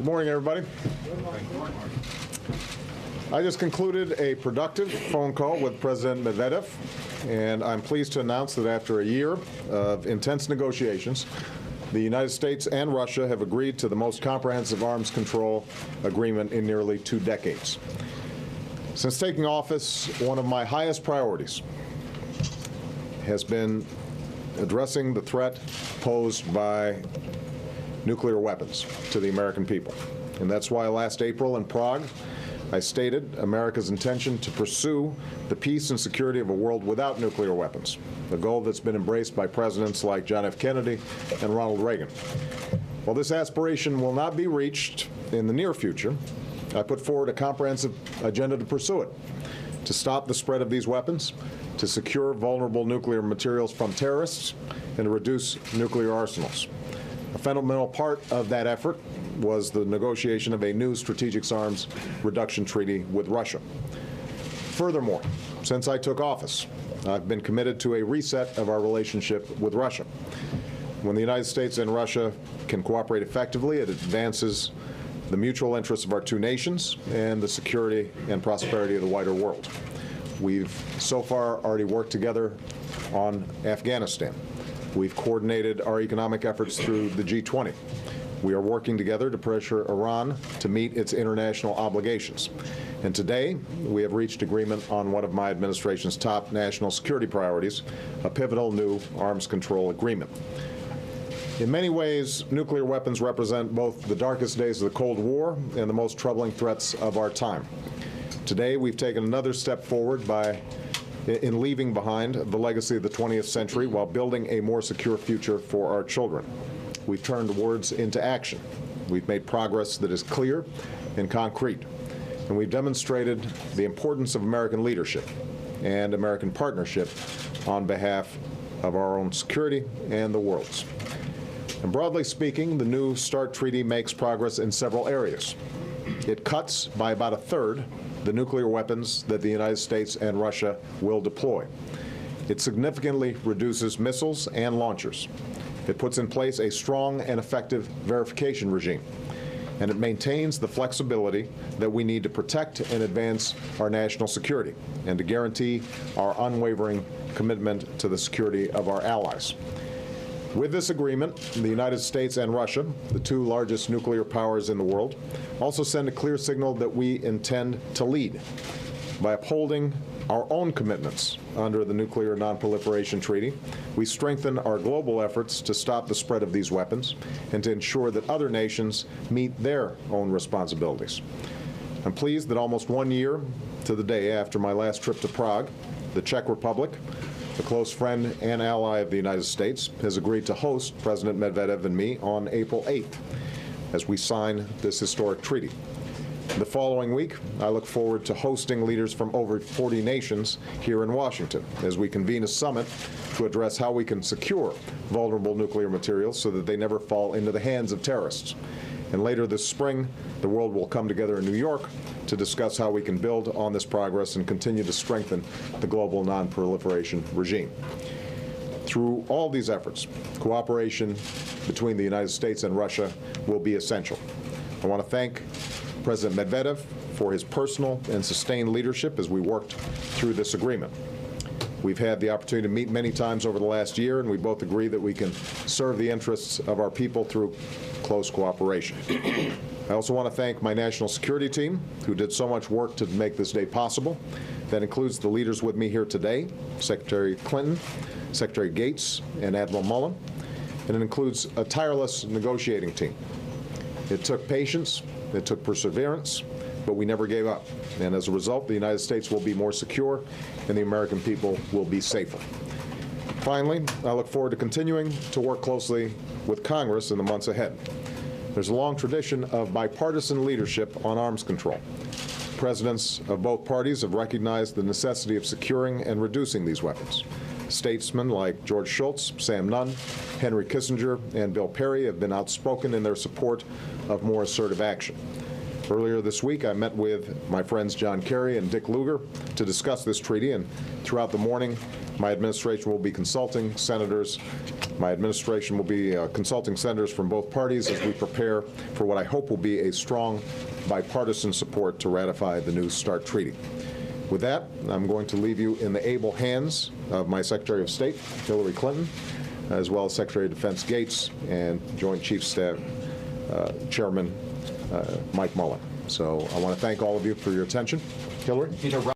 Good morning, everybody. I just concluded a productive phone call with President Medvedev, and I'm pleased to announce that after a year of intense negotiations, the United States and Russia have agreed to the most comprehensive arms control agreement in nearly 2 decades. Since taking office, one of my highest priorities has been addressing the threat posed by nuclear weapons to the American people. And that's why last April in Prague, I stated America's intention to pursue the peace and security of a world without nuclear weapons, a goal that's been embraced by presidents like John F. Kennedy and Ronald Reagan. While this aspiration will not be reached in the near future, I put forward a comprehensive agenda to pursue it, to stop the spread of these weapons, to secure vulnerable nuclear materials from terrorists, and to reduce nuclear arsenals. A fundamental part of that effort was the negotiation of a new strategic arms reduction treaty with Russia. Furthermore, since I took office, I've been committed to a reset of our relationship with Russia. When the United States and Russia can cooperate effectively, it advances the mutual interests of our two nations and the security and prosperity of the wider world. We've so far already worked together on Afghanistan. We've coordinated our economic efforts through the G20. We are working together to pressure Iran to meet its international obligations. And today, we have reached agreement on one of my administration's top national security priorities, a pivotal new arms control agreement. In many ways, nuclear weapons represent both the darkest days of the Cold War and the most troubling threats of our time. Today, we've taken another step forward in leaving behind the legacy of the 20th century while building a more secure future for our children. We've turned words into action. We've made progress that is clear and concrete. And we've demonstrated the importance of American leadership and American partnership on behalf of our own security and the world's. And broadly speaking, the new START treaty makes progress in several areas. It cuts by about a third the nuclear weapons that the United States and Russia will deploy. It significantly reduces missiles and launchers. It puts in place a strong and effective verification regime. And it maintains the flexibility that we need to protect and advance our national security and to guarantee our unwavering commitment to the security of our allies. With this agreement, the United States and Russia, the two largest nuclear powers in the world, also send a clear signal that we intend to lead by upholding our own commitments under the Nuclear Non-Proliferation Treaty. We strengthen our global efforts to stop the spread of these weapons and to ensure that other nations meet their own responsibilities. I'm pleased that almost 1 year to the day after my last trip to Prague, the Czech Republic, a close friend and ally of the United States, has agreed to host President Medvedev and me on April 8th as we sign this historic treaty. The following week, I look forward to hosting leaders from over 40 nations here in Washington as we convene a summit to address how we can secure vulnerable nuclear materials so that they never fall into the hands of terrorists. And later this spring, the world will come together in New York to discuss how we can build on this progress and continue to strengthen the global non-proliferation regime. Through all these efforts, cooperation between the United States and Russia will be essential. I want to thank President Medvedev for his personal and sustained leadership as we worked through this agreement. We've had the opportunity to meet many times over the last year, and we both agree that we can serve the interests of our people through close cooperation. I also want to thank my national security team, who did so much work to make this day possible. That includes the leaders with me here today, Secretary Clinton, Secretary Gates, and Admiral Mullen. And it includes a tireless negotiating team. It took patience, it took perseverance, but we never gave up. And as a result, the United States will be more secure, and the American people will be safer. Finally, I look forward to continuing to work closely with Congress in the months ahead. There's a long tradition of bipartisan leadership on arms control. Presidents of both parties have recognized the necessity of securing and reducing these weapons. Statesmen like George Shultz, Sam Nunn, Henry Kissinger, and Bill Perry have been outspoken in their support of more assertive action. Earlier this week, I met with my friends John Kerry and Dick Lugar to discuss this treaty, and throughout the morning, my administration will be consulting senators. My administration will be consulting senators from both parties as we prepare for what I hope will be a strong bipartisan support to ratify the New START treaty. With that, I'm going to leave you in the able hands of my Secretary of State, Hillary Clinton, as well as Secretary of Defense Gates and Joint Chiefs Staff Chairman Mike Mullen. So I want to thank all of you for your attention. Hillary?